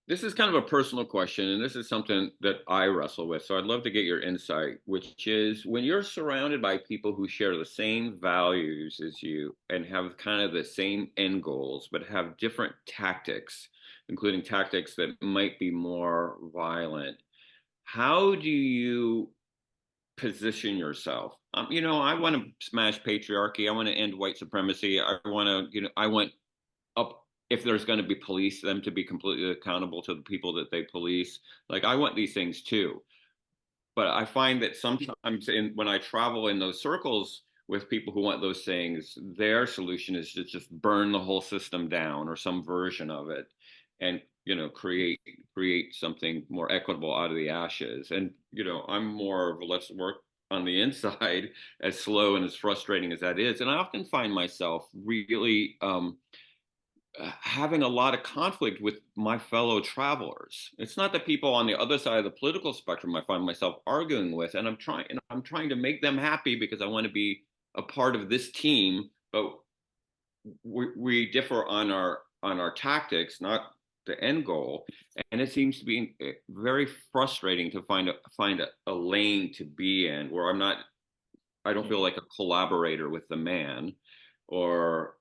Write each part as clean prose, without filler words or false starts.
This is kind of a personal question, and this is something that I wrestle with. So I'd love to get your insight, which is when you're surrounded by people who share the same values as you and have kind of the same end goals, but have different tactics, including tactics that might be more violent. How do you position yourself? I want to smash patriarchy. I want to end white supremacy. I want to, I want up if there's going to be police, them to be completely accountable to the people that they police. Like I want these things too, but I find that sometimes when I travel in those circles with people who want those things, their solution is to just burn the whole system down or some version of it, and create something more equitable out of the ashes. And I'm more of a let's work on the inside, as slow and as frustrating as that is. And I often find myself really having a lot of conflict with my fellow travelers. It's not the people on the other side of the political spectrum I find myself arguing with, and I'm trying to make them happy because I want to be a part of this team, but we differ on our tactics, not the end goal. And it seems to be very frustrating to find a lane to be in where I don't feel Mhm. like a collaborator with the man, or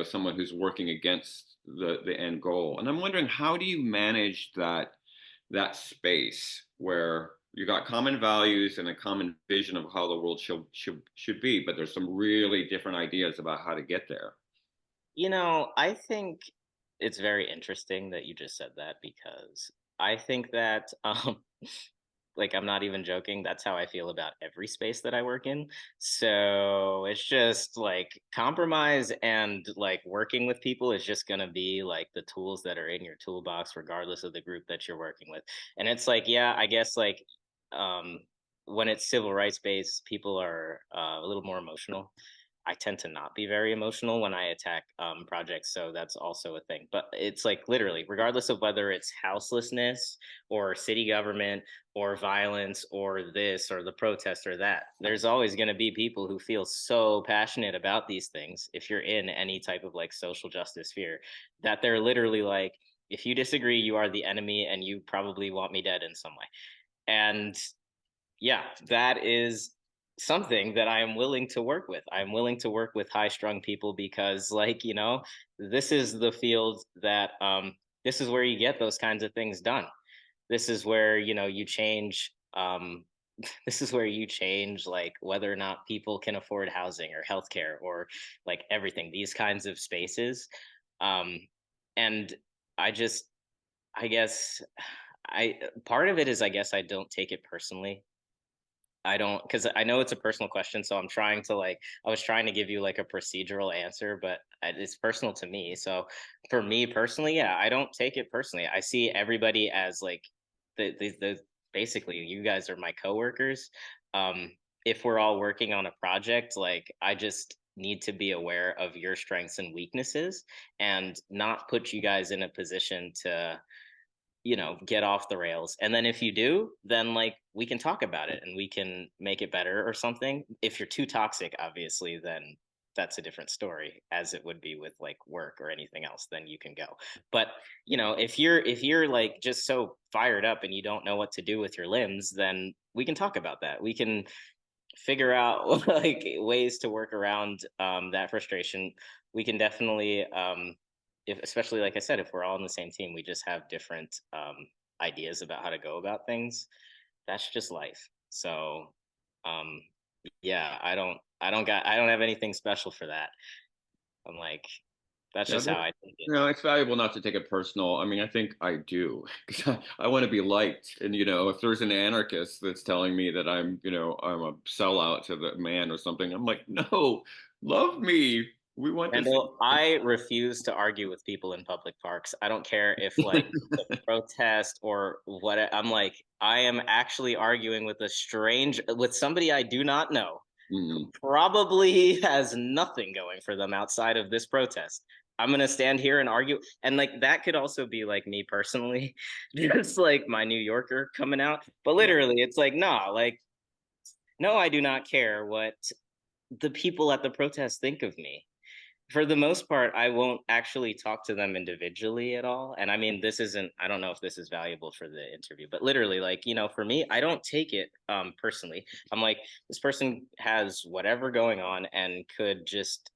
someone who's working against the end goal. And I'm wondering, how do you manage that space where you got common values and a common vision of how the world should be, but there's some really different ideas about how to get there. I think it's very interesting that you just said that because I think that, like, I'm not even joking. That's how I feel about every space that I work in. So it's just like compromise and like working with people is just going to be like the tools that are in your toolbox, regardless of the group that you're working with. And it's like, yeah, I guess like, um, when it's civil rights based, people are a little more emotional. I tend to not be very emotional when I attack projects, so that's also a thing. But it's like literally, regardless of whether it's houselessness or city government or violence or this or the protest or that, there's always going to be people who feel so passionate about these things. If you're in any type of like social justice sphere, that they're literally like, if you disagree, you are the enemy, and you probably want me dead in some way. And yeah, that is something that I am willing to work with. I'm willing to work with high strung people because, like, this is the field that this is where you get those kinds of things done. This is where, you change this is where you change like whether or not people can afford housing or healthcare or like everything, these kinds of spaces. Um and I just I guess I part of it is I guess I don't take it personally. I don't, because I know it's a personal question, so I'm trying to like I was trying to give you like a procedural answer, but it's personal to me. So for me personally, yeah, I don't take it personally. I see everybody as like the basically you guys are my coworkers. If we're all working on a project, like I just need to be aware of your strengths and weaknesses and not put you guys in a position to get off the rails. And then if you do, then like we can talk about it and we can make it better or something. If you're too toxic, obviously, then that's a different story, as it would be with like work or anything else, then you can go. But if you're like just so fired up and you don't know what to do with your limbs, then we can talk about that. We can figure out like ways to work around that frustration. We can definitely if especially like I said, if we're all on the same team, we just have different ideas about how to go about things. That's just life. So um yeah, I don't have anything special for that. I'm like, that's Yeah, just how I think it. no, it's valuable not to take it personal. I mean, I think I do because I want to be liked. And if there's an anarchist that's telling me that I'm a sellout to the man or something, I'm like, no, love me. We want the same. Randall, I refuse to argue with people in public parks. I don't care if like it's a protest or what. I'm like, I am actually arguing with somebody I do not know, who Mhm. probably has nothing going for them outside of this protest. I'm gonna stand here and argue, and like that could also be like me personally, just like my New Yorker coming out. But Yeah. literally, it's like, nah, like, no, I do not care what the people at the protest think of me. For the most part, I won't actually talk to them individually at all. And I mean, I don't know if this is valuable for the interview, but literally, like, for me, I don't take it personally. I'm like, this person has whatever going on and could just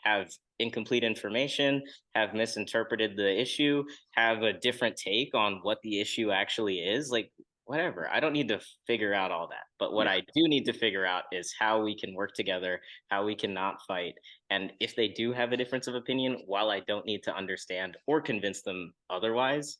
have incomplete information, have misinterpreted the issue, have a different take on what the issue actually is. Like, whatever. I don't need to figure out all that. But what Yeah. I do need to figure out is how we can work together, how we can not fight. And if they do have a difference of opinion, while I don't need to understand or convince them otherwise,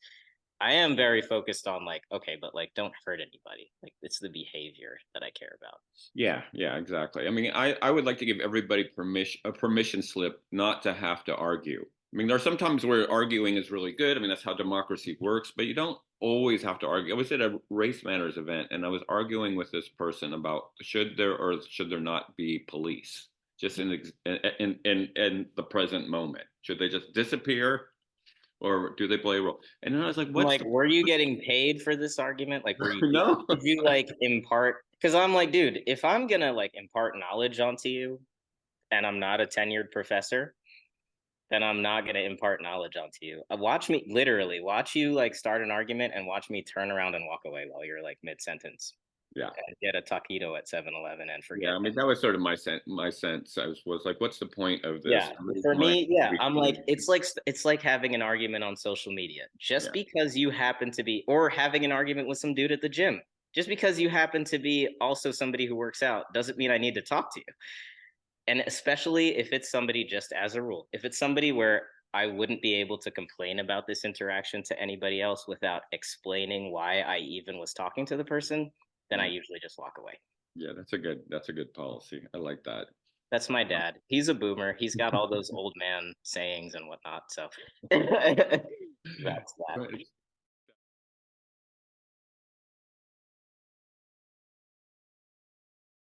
I am very focused on like, okay, but like don't hurt anybody. Like it's the behavior that I care about. Yeah, yeah, exactly. I mean, I would like to give everybody permission slip not to have to argue. I mean, there are some times where arguing is really good. I mean, that's how democracy works, but you don't always have to argue. I was at a Race Matters event and I was arguing with this person about should there or should there not be police just in the present moment. Should they just disappear or do they play a role? And then I was like, I'm what's like, the were you getting paid for this argument? Like, no? did you like impart? Because I'm like, dude, if I'm gonna like impart knowledge onto you, and I'm not a tenured professor, then I'm not gonna impart knowledge onto you. Watch me, literally, watch you like start an argument and watch me turn around and walk away while you're like mid sentence Yeah. and get a taquito at 7-Eleven and Yeah, forget. I mean that was sort of my sense. Was like, what's the point of this? Yeah, Somebody's for mind me, to yeah, be I'm like changed. it's like having an argument on social media. Just Yeah, because you happen to be or having an argument with some dude at the gym. Just because you happen to be also somebody who works out doesn't mean I need to talk to you. And especially if it's somebody just as a rule. If it's somebody where I wouldn't be able to complain about this interaction to anybody else without explaining why I even was talking to the person, then I yeah, usually just walk away. yeah. That's a good policy. I like that. That's my dad. He's a boomer. He's got all those old man sayings and whatnot. So that's that. Right.